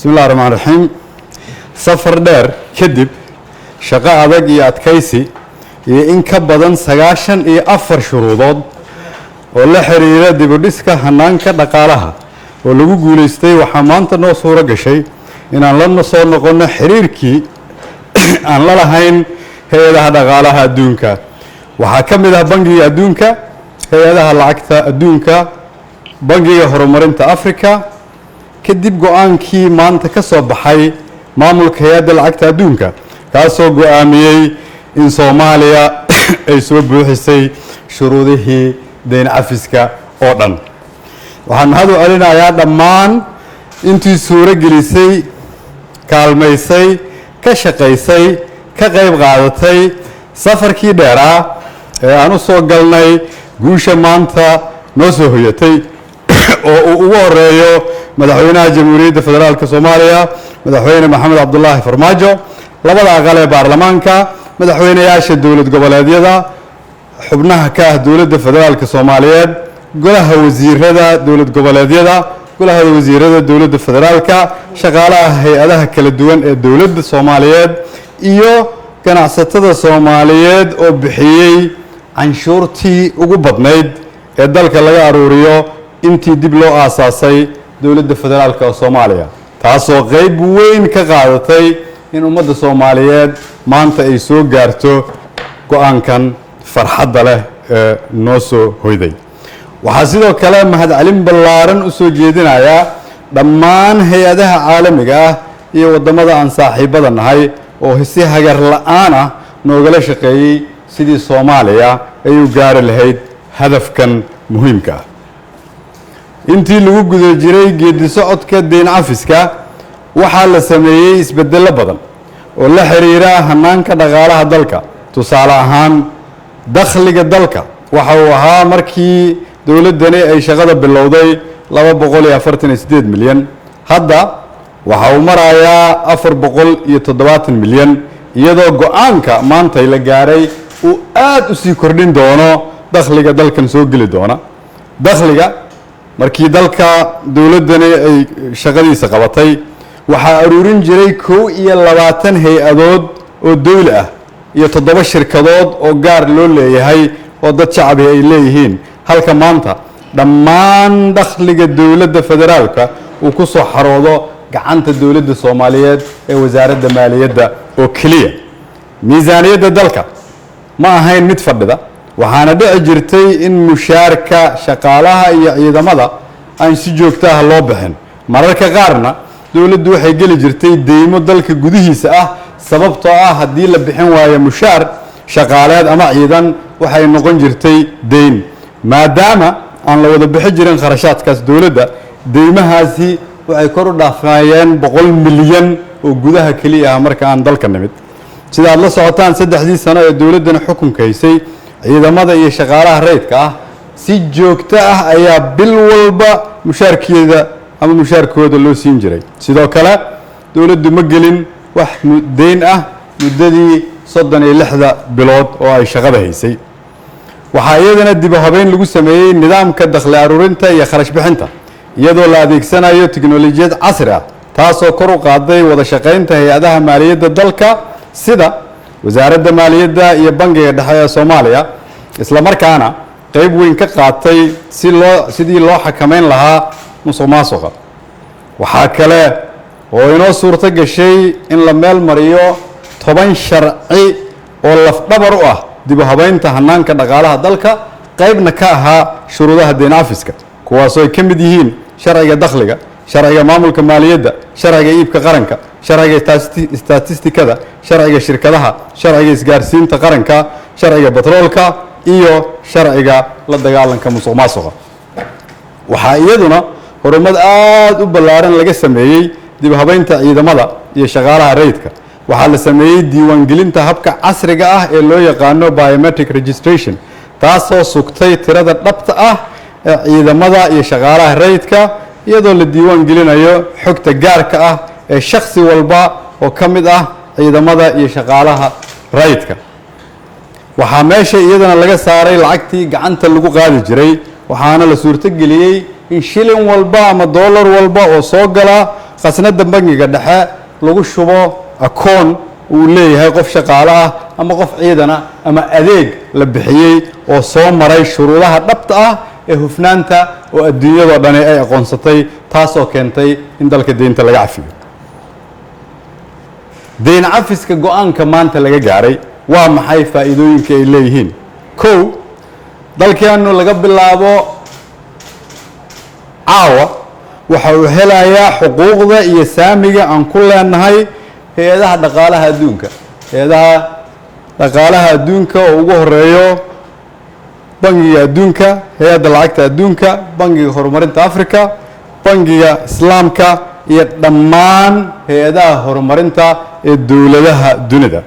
بسم الله الرحمن الرحيم سفر دير كدب شقاء أدق يأتكيسي إن كبدن سجاشن أفر شروطات ولا حريرة دبوديسكا هنانكا دقالها ولو جولستي وحمانت نصورة شيء إن الله نصور نقولنا حريركي أن لا هين هي ده دقالها دونكا وحكم ده بنجي دونكا هي ده العكتة دونكا بنجي هرمرنت أفريقيا كدب قوانكي مانتا كسب حي ماملك هي ده العكتة دونكا كاسو قوامي إن صوماليا يسوي بوحسي شروطه دين عفسكا أوردن وحن هذا علينا يا دمان انتي سورة جلسي كالميسي كشقيسي كغيب غادتي سفر كي ديرا أنا سوقلناي جوشة مانتا نوسوهيتي ووريو مدحوينا جمهورية فدرالك صوماليا مدحوينا محمد عبد الله فرماجو لبدا غالي بارلمانكا مدحوينا ياشا دولة قبلادية xubnaha ka ah dawladda federaalka Soomaaliyeed golaha wasiirada dawlad goboleedyada golaha wasiirada dawladda federaalka shaqaalaha hay'adaha kala duwan ee dawladda Soomaaliyeed iyo ganacsatada Soomaaliyeed oo bixiyay canshuurtii ugu badnayd ee dalka laga aruuriyo intii dib loo aasaasay dawladda federaalka Soomaaliya taasoo qayb weyn ka qaadatay in ummadda Soomaaliyeed maanta ay soo gaarto go'aankan فرحة له نوسو هيدي وحاسيدو كلام مهد علم بلارن أسو جيدنا يا دمان هي ده عالمي يودمدا عن صاحبة هاي وهسي هجر لأنا نوغلا شقي سيدي صوماليا أيو جار الهيد هدف كان مهم كا انتي لو جد جري جد سعد كدين عفسكا وحال سميه يسبدل بدل ولا حريرة هنان كدغالها دلكا تصالحان dakhliga dalka waxa uu ahaa markii dawladani ay shaqada bilowday 248 milyan hadda waxa uu marayaa 470 milyan iyadoo go'aanka maanta la gaaray uu aad u sii kordhin doono dakhliga dalkan soo gali doona dakhliga markii dalka dawladani ay shaqadiisa qabatay waxa aruurin jiray 22 hay'adood oo dawli ah iyo 7 shirkadood oo gaar loo leeyahay oo dad shacbi ay leeyihiin halka maanta dhammaan dakhliga dawladda federaalka uu ku soo xaroodo gacanta dawladda Soomaaliyeed ee wasaaradda maaliyadda oo kaliya miisaaniyadda dalka ma ahayn mid fadhida waxaana dhici jirtay in mushaarka shaqaalaha iyo ciidamada aan si joogto ah loo bixin mararka qaarna dawladdu waxay gali jirtay deymo dalka gudihiisa ah sababtoo ah haddii la bixin waayo mushaar shaqaaleed ama ciidan waxay noqon jirtay deyn maadaama aan la wada bixin jirin kharashaadkaas dawladda deymahaasi waxay kor u dhaafayeen 100 milyan oo gudaha kaliya ah marka aan dalka nimid sida aad la socotaan 3 sano ee dawladdan xukunka haysay ciidamada iyo shaqaalaha rayidka ah si joogto ah ayaa bil walba mushaarkeeda ama mushaarkooda loo siin jiray sidoo kale dawladdu ma gelin wax deyn ah muddadii 36 bilood oo ay shaqada haysay waxa iyadana dib u habeyn lagu sameeyay nidaamka dakhli aruurinta iyo kharash bixinta iyadoo la adeegsanayo tiknoolajiyad casri ah taasoo kor u qaaday wada shaqeynta hay'adaha maaliyadda dalka sida wasaaradda maaliyadda iyo bangiga dhexe ee Soomaaliya isla markaana qayb weyn ka qaatay sidii loo xakameyn lahaa musuqmaasuqa waxa kale oo inoo suurto gashay in la meel mariyo 10 sharci oo lafdhabar u ah dib u habeynta hanaanka dhaqaalaha dalka qaybna ka ahaa shuruudaha deyn cafiska kuwaas oo ka mid yihiin sharciga dakhliga sharciga maamulka maaliyadda sharciga iibka qaranka sharciga statistikada sharciga shirkadaha sharciga isgaarsiinta qaranka sharciga batroolka iyo sharciga la dagaalanka musuqmaasuqa waxa iyaduna horumar aad u ballaaran laga sameeyay dib u habeynta ciidamada iyo shaqaalaha rayidka waxaa la sameeyay diiwaangelinta habka casriga ah ee loo yaqaano biometric registration taasoo sugtay tirada dhabta ah ee ciidamada iyo shaqaalaha rayidka iyadoo la diiwaan gelinayo xogta gaarka ah ee shakhsi walba oo ka mid ah ciidamada iyo shaqaalaha rayidka waxaa meesha iyadana laga saaray lacagtii gacanta lagu qaadi jiray waxaana la suurto geliyay in shilin walba ama dollar walba oo soo gala khasnada bangiga dhexe lagu shubo akoon uu leeyahay qof shaqaale ah ama qof ciidan ah ama adeeg la bixiyey oo soo maray shuruudaha dhabta ah ee hufnaanta oo adduunyadoo dhani ay aqoonsatay taasoo keentay in dalka deynta laga cafiyo deyn cafiska go-aanka maanta laga gaaray waa maxay faa'iidooyinka ay leeyihiin kow dalkeenu laga bilaabo caawa waxa uu helayaa xuquuqda iyo saamiga aan ku leenahay hay-adaha dhaqaalaha adduunka hay-adaha dhaqaalaha adduunka oo ugu horeeyo bangiga adduunka hay-adda lacagta adduunka bangiga horumarinta africa bangiga islaamka iyo dhammaan hay-adaha horumarinta ee dowladaha dunida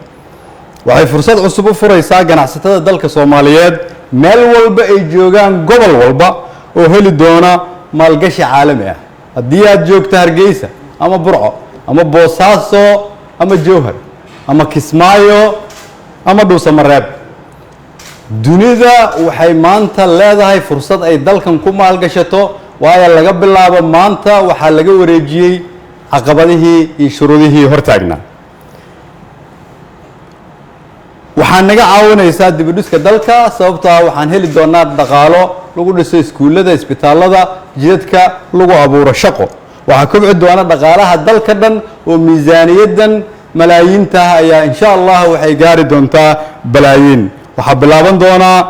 waxay fursad cusub u furaysaa ganacsatada dalka Soomaaliyeed meel walba ay joogaan gobol walba oo heli doona maalgashi caalami ah haddii aad joogto Hargeysa ama Burco ama Boosaaso ama Jowhar ama Kismaayo ama Dhuusamareeb dunida waxay maanta leedahay fursad ay dalkan ku maalgashato waayo laga bilaabo maanta waxa laga wareejiyay caqabadihii iyo shuruudihii hortaagnaa waxaan naga caawinaysaa dib u dhiska dalka sababtoo ah waxaan heli doonaa dhaqaalo lagu dhiso iskuulada isbitaalada jidadka lagu abuuro shaqo waxaa kobci doona dhaqaalaha dalka dhan oo miisaaniyadan malaayiinta ayaa insha Allah waxay gaari doontaa balaayiin waxaa bilaaban doonaa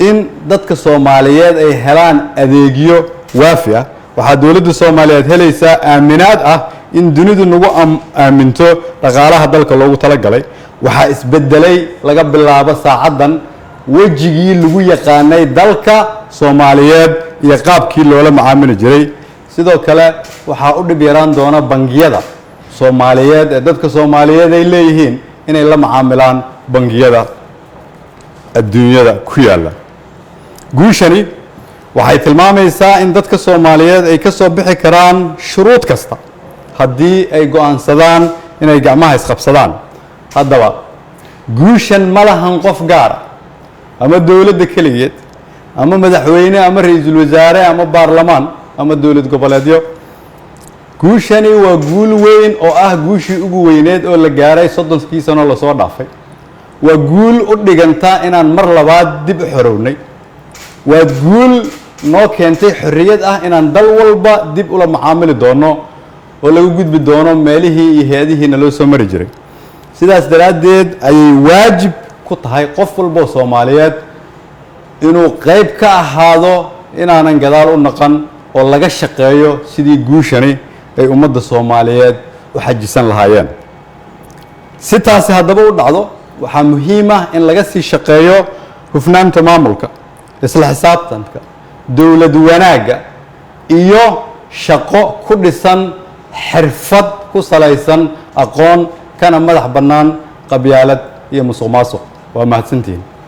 in dadka Soomaaliyeed ay helaan adeegyo waafi ah waxaa dawladda Soomaaliyeed helaysaa aaminaad ah in dunidu nagu aaminto dhaqaalaha dalka loogu talagalay waxaa isbedelay laga bilaabo saacadan wajigii lagu yaqaanay dalka Soomaaliyeed iyo qaabkii loola macaamili jiray sidoo kale waxaa u dhib yaraan doona bangiyada Soomaaliyeed ee dadka Soomaaliyeed ay leeyihiin inay la macaamilaan bangiyada adduunyada ku yaala guushani waxay tilmaamaysaa in dadka Soomaaliyeed ay ka soo bixi karaan shuruud kasta haddii ay go'aansadaan inay gacmaha isqabsadaan haddaba guushan ma lahan qof gaar ama dawladda kaligeed ama madaxweyne ama ra'iisul wasaare ama baarlamaan ama dawlad goboleedyo guushani waa guul weyn oo ah guushii ugu weyneed oo la gaaray 30 sano la soo dhaafay waa guul u dhiganta inaan mar labaad dib u xorownay waa guul noo keentay xorriyad ah inaan dal walba dib ula macaamili doono oo lagu gudbi doono meelihii iyo hay'adihiina loo soo mari jiray sidaas daraadeed ayay waajib ku tahay qof walba Soomaaliyeed inuu qayb ka ahaado inaanan gadaal u naqan oo laga shaqeeyo sidii guushani ay ummadda Soomaaliyeed u xajisan lahaayeen si taasi haddaba u dhacdo waxaa muhiim ah in laga sii shaqeeyo hufnaanta maamulka isla xisaabtanka dawlad wanaagga iyo shaqo ku dhisan xirfad ku salaysan aqoon kana madax bannaan qabyaalad iyo musuqmaasuq waa mahadsantihiin